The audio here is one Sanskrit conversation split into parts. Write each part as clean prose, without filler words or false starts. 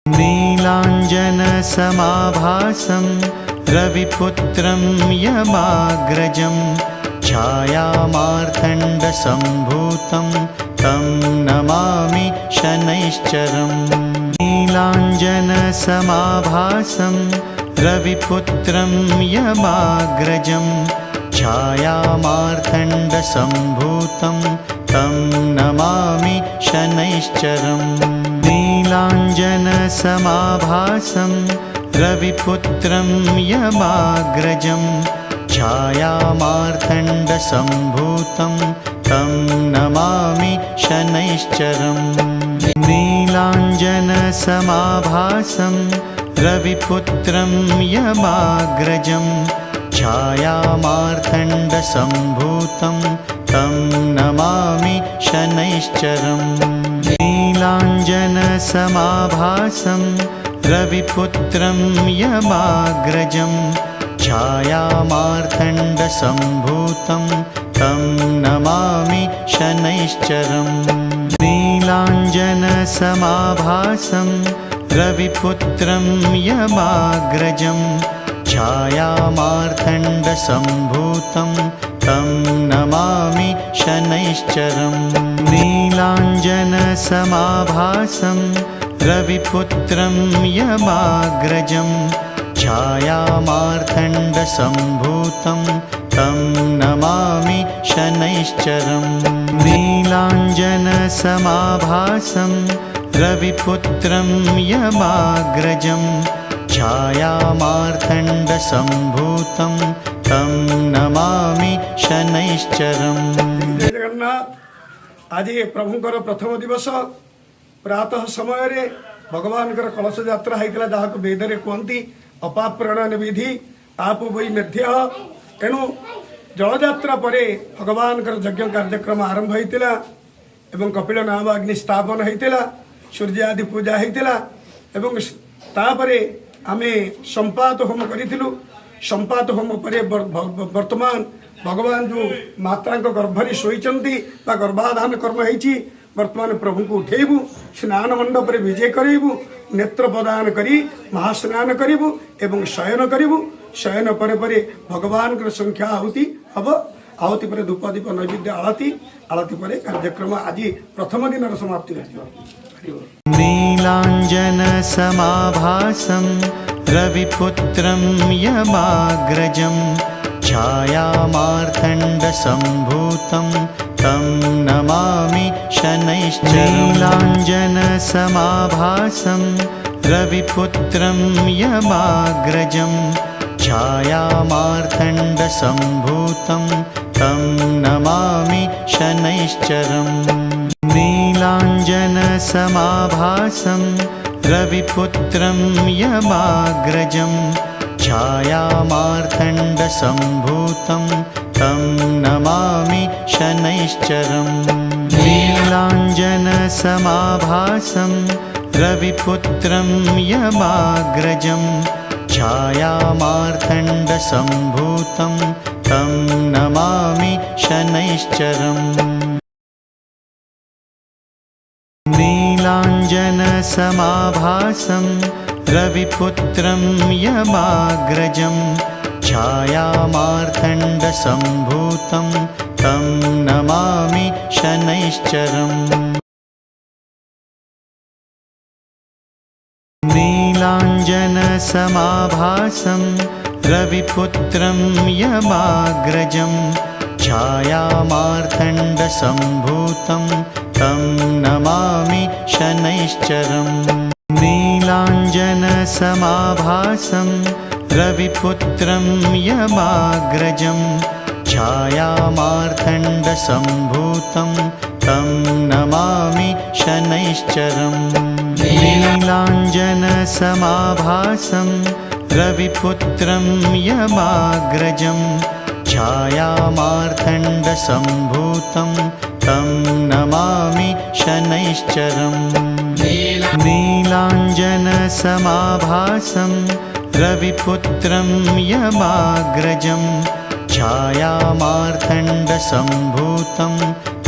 नीलाञ्जनसमाभासं रविपुत्रं यमाग्रजं छायामार्तण्डसम्भूतं तं नमामि शनैश्चरम्। नीलाञ्जनसमाभासं रविपुत्रं यमाग्रजं छायामार्तण्डसम्भूतं तं नमामि शनैश्चरम्। नीलाञ्जनसमाभासं रविपुत्रं यमाग्रजं छायामार्तण्डसम्भूतं तं नमामि शनैश्चरम्। नीलाञ्जनसमाभासं रविपुत्रं यमाग्रजं छायामार्तण्डसम्भूतं तं नमामि शनैश्चरम्। नीलाञ्जनसमाभासं रविपुत्रं यमाग्रजं छायामार्तण्डसम्भूतं तं नमामि शनैश्चरम्। नीलाञ्जनसमाभासं रविपुत्रं यमाग्रजं छायामार्तण्डसम्भूतं तं नमामि शनैश्चरम्। नीलाञ्जनसमाभासं रविपुत्रं यमाग्रजं छायामार्तण्डसम्भूतं तं नमामि शनैश्चरम्। नीलाञ्जनसमाभासं रविपुत्रं यमाग्रजं छायामार्तण्डसम्भूतं तं नमामि शनैश्चरम्। जय जगन्नाथ। आज प्रभुंकर प्रथम दिवस प्रातः समय रे भगवान कलश यात्रा होता जहाँ को वेदरे कहती अपाप्रणयन विधि आप वही मेध्य। तेणु जलयात्रा पर भगवान यज्ञ कार्यक्रम आरंभ होता एवं कपिल नाम अग्नि स्थापन होता सूर्य आदि पूजा होता तापरे आमे संपात होम करूँ। संपात होम पर वर्तमान भगवान जो माता गर्भरी शोचती गर्भाधान कर्म होती वर्तमान प्रभु को उठेबू स्नान मंडप रे विजय करेबू नेत्र प्रदान करी महास्नान करूँ एवं शयन करूँ। शयन परे परे भगवान संख्या आहुति हम आहुति पर धूप दीप नैवेद्य आलती आलती पर कार्यक्रम आज प्रथम दिन समाप्ति हो। नीलाञ्जनसमाभासं रविपुत्रं यमाग्रजं छायामार्तण्डसम्भूतं तं नमामि शनैश्चरम्। नीलाञ्जनसमाभासं रविपुत्रं यमाग्रजं छायामार्तण्डसम्भूतं तं नमामि शनैश्चरम्। नीलाञ्जनसमाभासं रविपुत्रं यमाग्रजं छायामार्तण्डसम्भूतं तं नमामि शनैश्चरम्। नीलाञ्जनसमाभासं रविपुत्रं यमाग्रजं छायामार्तण्डसम्भूतं तं नमामि शनैश्चरम्। नीलाञ्जनसमाभासं रविपुत्रं यमाग्रजं छायामार्तण्डसम्भूतं तं नमामि शनैश्चरम्। नीलाञ्जनसमाभासं रविपुत्रं यमाग्रजं छायामार्तण्डसम्भूतं तं नमामि शनैश्चरम्। नीलाञ्जनसमाभासं रविपुत्रं यमाग्रजं छायामार्तण्डसम्भूतं तं नमामि शनैश्चरम्। नीलाञ्जनसमाभासं रविपुत्रं यमाग्रजं छायामार्तण्डसम्भूतं तं नमामि शनैश्चरम्। नीलाञ्जनसमाभासं रविपुत्रं यमाग्रजं छायामार्तण्डसम्भूतं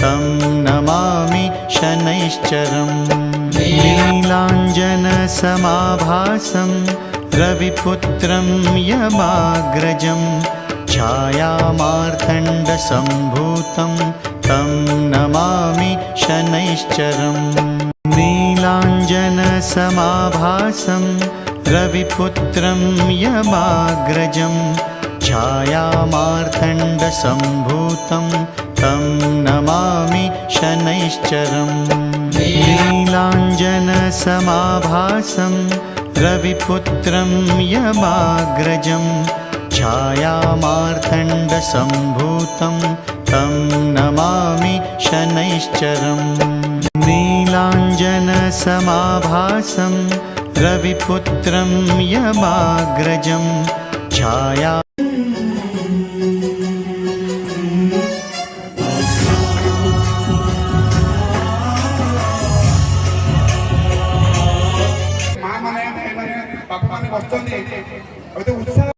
तं नमामि शनैश्चरम्। नीलाञ्जनसमाभासं रविपुत्रं यमाग्रजं छायामार्तण्डसम्भूतं तं नमामि शनैश्चरम् नीलाञ्जनसमाभासं रविपुत्रं यमाग्रजं छायामार्तण्डसम्भूतं तं नमामि शनैश्चरम् नीलाञ्जनसमाभासं रविपुत्रं यमाग्रजं छायामार्तण्डसम्भूतं तं नमामि शनैश्चरम् नीलाञ्जनसमाभासं रविपुत्रं यमाग्रजं छाया मामाने पप्पाने बसतो नाही